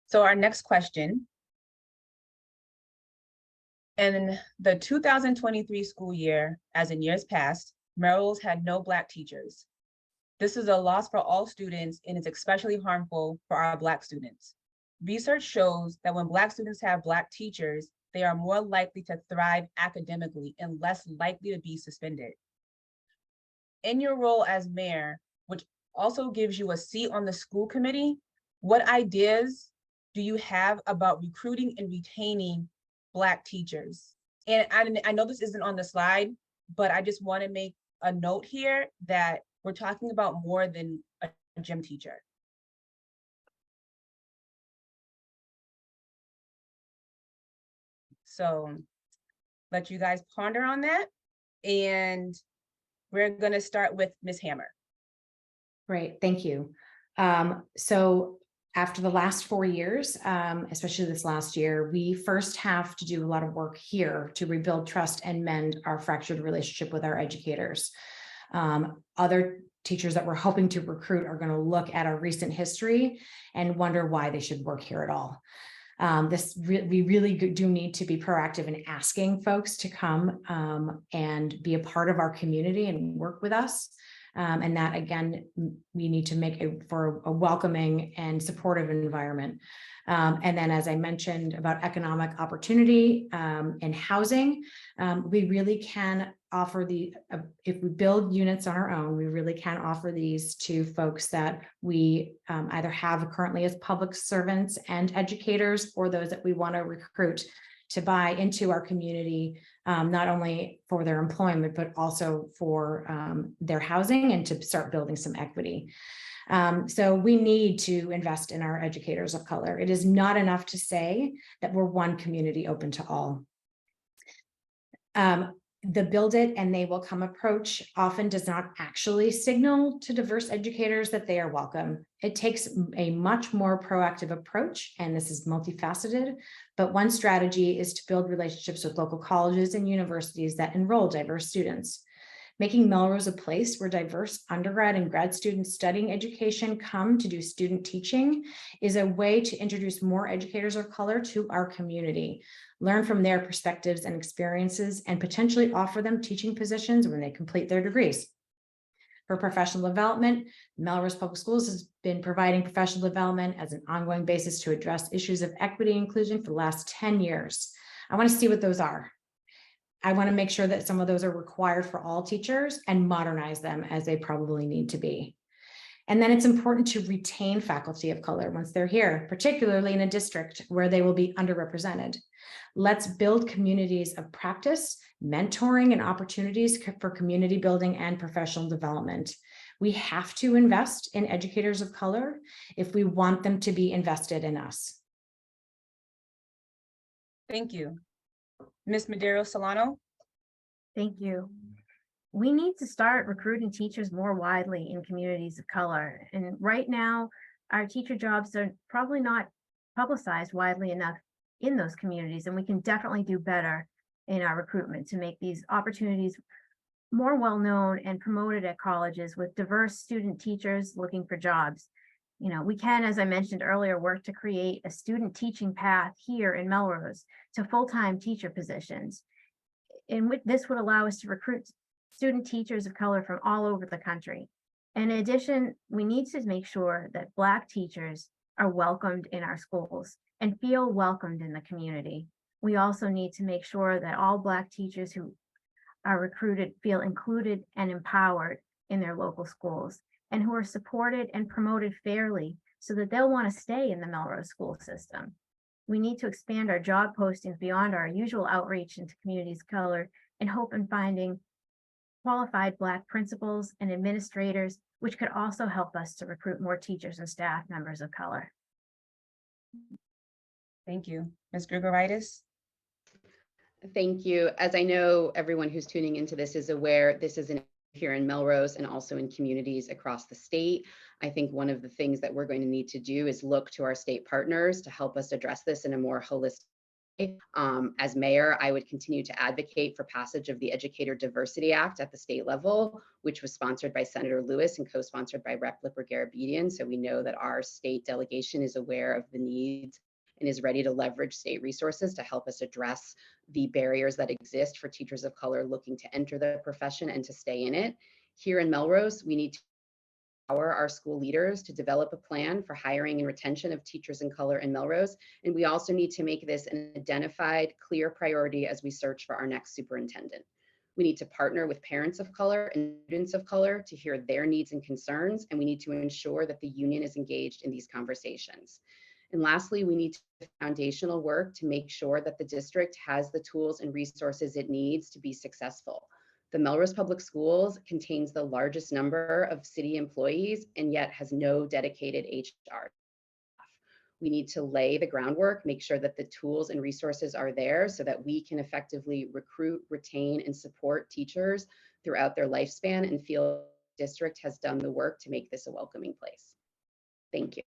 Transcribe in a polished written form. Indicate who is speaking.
Speaker 1: So our next question. In the 2023 school year, as in years past, Melrose had no Black teachers. This is a loss for all students and is especially harmful for our Black students. Research shows that when Black students have Black teachers, they are more likely to thrive academically and less likely to be suspended. In your role as mayor, which also gives you a seat on the school committee, what ideas do you have about recruiting and retaining Black teachers? And I know this isn't on the slide, but I just want to make a note here that we're talking about more than a gym teacher. So let you guys ponder on that. And we're going to start with Ms. Hammer.
Speaker 2: Great, thank you. So after the last 4 years, especially this last year, we first have to do a lot of work here to rebuild trust and mend our fractured relationship with our educators. Other teachers that we're hoping to recruit are going to look at our recent history and wonder why they should work here at all. We really do need to be proactive in asking folks to come and be a part of our community and work with us. And that, again, we need to make it for a welcoming and supportive environment. And then, as I mentioned about economic opportunity and housing, we really can offer if we build units on our own, we really can offer these to folks that we either have currently as public servants and educators, or those that we want to recruit to buy into our community, not only for their employment, but also for their housing and to start building some equity. So we need to invest in our educators of color. It is not enough to say that we're one community open to all. The build it and they will come approach often does not actually signal to diverse educators that they are welcome. It takes a much more proactive approach, and this is multifaceted, but one strategy is to build relationships with local colleges and universities that enroll diverse students. Making Melrose a place where diverse undergrad and grad students studying education come to do student teaching is a way to introduce more educators of color to our community, learn from their perspectives and experiences, and potentially offer them teaching positions when they complete their degrees. For professional development, Melrose Public Schools has been providing professional development as an ongoing basis to address issues of equity and inclusion for the last 10 years. I want to see what those are. I want to make sure that some of those are required for all teachers and modernize them as they probably need to be. And then it's important to retain faculty of color once they're here, particularly in a district where they will be underrepresented. Let's build communities of practice, mentoring, and opportunities for community building and professional development. We have to invest in educators of color if we want them to be invested in us.
Speaker 1: Thank you. Ms. Madero Solano.
Speaker 3: Thank you. We need to start recruiting teachers more widely in communities of color. And right now, our teacher jobs are probably not publicized widely enough in those communities. And we can definitely do better in our recruitment to make these opportunities more well-known and promoted at colleges with diverse student teachers looking for jobs. You know, we can, as I mentioned earlier, work to create a student teaching path here in Melrose to full-time teacher positions. And this would allow us to recruit student teachers of color from all over the country. In addition, we need to make sure that Black teachers are welcomed in our schools and feel welcomed in the community. We also need to make sure that all Black teachers who are recruited feel included and empowered in their local schools, and who are supported and promoted fairly so that they'll want to stay in the Melrose school system. We need to expand our job postings beyond our usual outreach into communities of color and hope in finding qualified Black principals and administrators, which could also help us to recruit more teachers and staff members of color.
Speaker 1: Thank you. Ms. Grigoritis.
Speaker 4: Thank you. As I know everyone who's tuning into this is aware, this is here in Melrose and also in communities across the state. I think one of the things that we're going to need to do is look to our state partners to help us address this in a more holistic As mayor, I would continue to advocate for passage of the Educator Diversity Act at the state level, which was sponsored by Senator Lewis and co-sponsored by Rep. Lipper Garabedian. So we know that our state delegation is aware of the needs and is ready to leverage state resources to help us address the barriers that exist for teachers of color looking to enter the profession and to stay in it. Here in Melrose, we need to empower our school leaders to develop a plan for hiring and retention of teachers in color in Melrose. And we also need to make this an identified, clear priority as we search for our next superintendent. We need to partner with parents of color and students of color to hear their needs and concerns, and we need to ensure that the union is engaged in these conversations. And lastly, we need to do foundational work to make sure that the district has the tools and resources it needs to be successful. The Melrose Public Schools contains the largest number of city employees and yet has no dedicated HR. We need to lay the groundwork, make sure that the tools and resources are there so that we can effectively recruit, retain, and support teachers throughout their lifespan and feel the district has done the work to make this a welcoming place. Thank you.